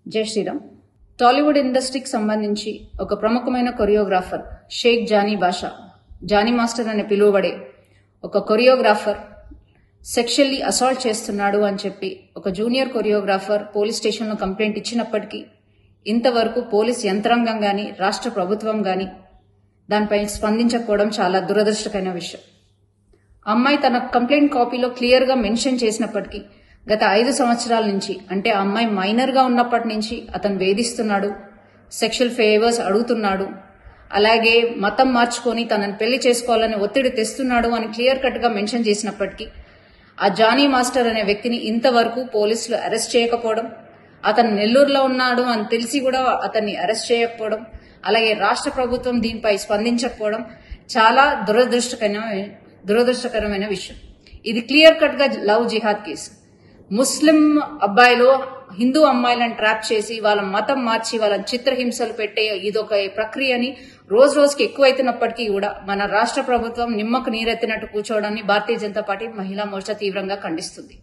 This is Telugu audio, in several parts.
జై శ్రీరామ్. టాలీవుడ్ ఇండస్ట్రీకి సంబంధించి ఒక ప్రముఖమైన కొరియోగ్రాఫర్ షేక్ జానీ బాషా, జానీ మాస్టర్ అని పిలువబడే ఒక కొరియోగ్రాఫర్ సెక్షువల్లీ అసాల్ట్ చేస్తున్నాడు అని చెప్పి ఒక జూనియర్ కొరియోగ్రాఫర్ పోలీస్ స్టేషన్లో కంప్లైంట్ ఇచ్చినప్పటికీ ఇంతవరకు పోలీస్ యంత్రాంగం గాని రాష్ట్ర ప్రభుత్వం గాని దానిపై స్పందించకపోవడం చాలా దురదృష్టకరమైన విషయం. అమ్మాయి తన కంప్లైంట్ కాపీలో క్లియర్ గా మెన్షన్ చేసినప్పటికీ గత 5 సంవత్సరాల నుంచి, అంటే ఆ అమ్మాయి మైనర్ గా ఉన్నప్పటి నుంచి అతను వేధిస్తున్నాడు, సెక్షువల్ ఫేవర్స్ అడుగుతున్నాడు, అలాగే మతం మార్చుకొని తనని పెళ్లి చేసుకోవాలని ఒత్తిడి తెస్తున్నాడు అని క్లియర్ కట్ గా మెన్షన్ చేసినప్పటికీ ఆ జానీ మాస్టర్ అనే వ్యక్తిని ఇంతవరకు పోలీసులు అరెస్ట్ చేయకపోవడం, అతను నెల్లూరులో ఉన్నాడు అని తెలిసి కూడా అతన్ని అరెస్ట్ చేయకపోవడం, అలాగే రాష్ట్ర ప్రభుత్వం దీనిపై స్పందించకపోవడం చాలా దురదృష్టకరమైన విషయం. ఇది క్లియర్ కట్ గా లవ్ జిహాద్ కేసు. ముస్లిం అబ్బాయిలు హిందూ అమ్మాయిలను ట్రాప్ చేసి వాళ్ళ మతం మార్చి వాళ్ళని చిత్రహింసలు పెట్టే ఇదొక ప్రక్రియని రోజు రోజుకి ఎక్కువైతున్నప్పటికీ కూడా మన రాష్ట్ర ప్రభుత్వం నిమ్మకు నీరెత్తినట్టు కూర్చోవడాన్ని భారతీయ జనతా పార్టీ మహిళా మోర్చా తీవ్రంగా ఖండిస్తుంది.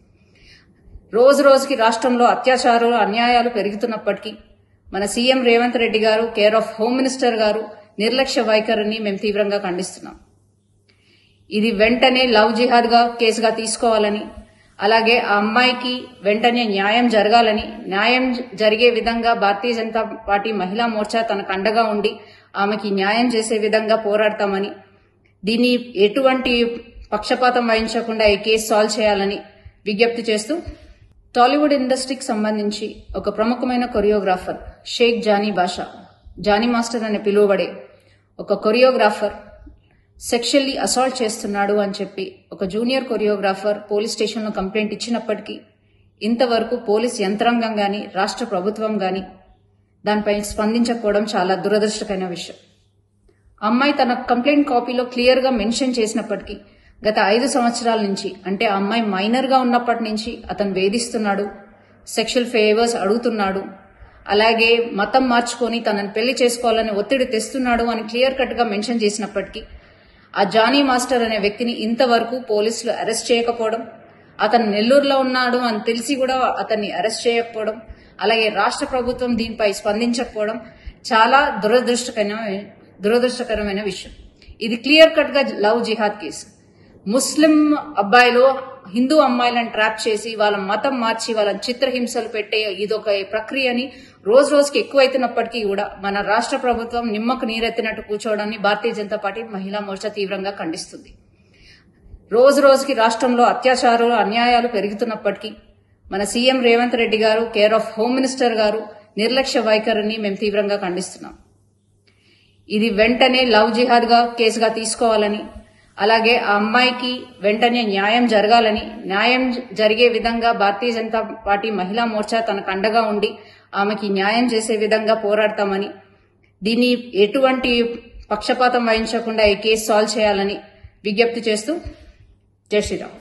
రోజు రోజుకి రాష్ట్రంలో అత్యాచారాలు అన్యాయాలు పెరుగుతున్నప్పటికీ మన సీఎం రేవంత్ రెడ్డి గారు, కేర్ ఆఫ్ హోమ్ మినిస్టర్ గారు నిర్లక్ష్య వైఖరిని మేము తీవ్రంగా ఖండిస్తున్నాం. ఇది వెంటనే లవ్ జిహాద్ గా కేసుగా తీసుకోవాలని, అలాగే ఆ అమ్మాయికి వెంటనే న్యాయం జరగాలని, న్యాయం జరిగే విధంగా భారతీయ జనతా పార్టీ మహిళా మోర్చా తనకు అండగా ఉండి ఆమెకి న్యాయం చేసే విధంగా పోరాడతామని, దీన్ని ఎటువంటి పక్షపాతం వహించకుండా ఈ కేసు సాల్వ్ చేయాలని విజ్ఞప్తి చేస్తూ, టాలీవుడ్ ఇండస్ట్రీకి సంబంధించి ఒక ప్రముఖమైన కొరియోగ్రాఫర్ షేక్ జానీ బాషా, జానీ మాస్టర్ అని పిలువబడే ఒక కొరియోగ్రాఫర్ సెక్షువల్లీ అసాల్ట్ చేస్తున్నాడు అని చెప్పి ఒక జూనియర్ కొరియోగ్రాఫర్ పోలీస్ స్టేషన్లో కంప్లైంట్ ఇచ్చినప్పటికీ ఇంతవరకు పోలీస్ యంత్రాంగం గాని రాష్ట్ర ప్రభుత్వం గాని దానిపై స్పందించకపోవడం చాలా దురదృష్టకరమైన విషయం. అమ్మాయి తన కంప్లైంట్ కాపీలో క్లియర్ గా మెన్షన్ చేసినప్పటికీ గత 5 సంవత్సరాల నుంచి, అంటే ఆ అమ్మాయి మైనర్ గా ఉన్నప్పటి నుంచి అతను వేధిస్తున్నాడు, సెక్షువల్ ఫేవర్స్ అడుగుతున్నాడు, అలాగే మతం మార్చుకొని తనని పెళ్లి చేసుకోవాలని ఒత్తిడి తెస్తున్నాడు అని క్లియర్ కట్ గా మెన్షన్ చేసినప్పటికీ ఆ జానీ మాస్టర్ అనే వ్యక్తిని ఇంతవరకు పోలీసులు అరెస్ట్ చేయకపోవడం, అతను నెల్లూరులో ఉన్నాడు అని తెలిసి కూడా అతన్ని అరెస్ట్ చేయకపోవడం, అలాగే రాష్ట్ర ప్రభుత్వం దీనిపై స్పందించకపోవడం చాలా దురదృష్టకరమైన విషయం. ఇది క్లియర్ కట్ గా లవ్ జిహాద్ కేసు. ముస్లిం అబ్బాయిలు హిందూ అమ్మాయిలను ట్రాప్ చేసి వాళ్ళ మతం మార్చి వాళ్ళని చిత్రహింసలు పెట్టే ఇదొక ప్రక్రియని రోజు రోజుకి ఎక్కువైతున్నప్పటికీ కూడా మన రాష్ట్ర ప్రభుత్వం నిమ్మకు నీరెత్తినట్టు కూర్చోవడాన్ని భారతీయ జనతా పార్టీ మహిళా మోర్చా తీవ్రంగా ఖండిస్తుంది. రోజు రోజుకి రాష్ట్రంలో అత్యాచారాలు అన్యాయాలు పెరుగుతున్నప్పటికీ మన సీఎం రేవంత్ రెడ్డి గారు, కేర్ ఆఫ్ హోమ్ మినిస్టర్ గారు నిర్లక్ష్య వైఖరిని మేము తీవ్రంగా ఖండిస్తున్నాం. ఇది వెంటనే లవ్ జిహాద్ గా కేసుగా తీసుకోవాలని, అలాగే ఆ అమ్మాయికి వెంటనే న్యాయం జరగాలని, న్యాయం జరిగే విధంగా భారతీయ జనతా పార్టీ మహిళా మోర్చా తనకు అండగా ఉండి ఆమెకి న్యాయం చేసే విధంగా పోరాడతామని, దీన్ని ఎటువంటి పక్షపాతం వహించకుండా ఈ కేసు సాల్వ్ చేయాలని విజ్ఞప్తి చేస్తూ, జై శ్రీరామ్.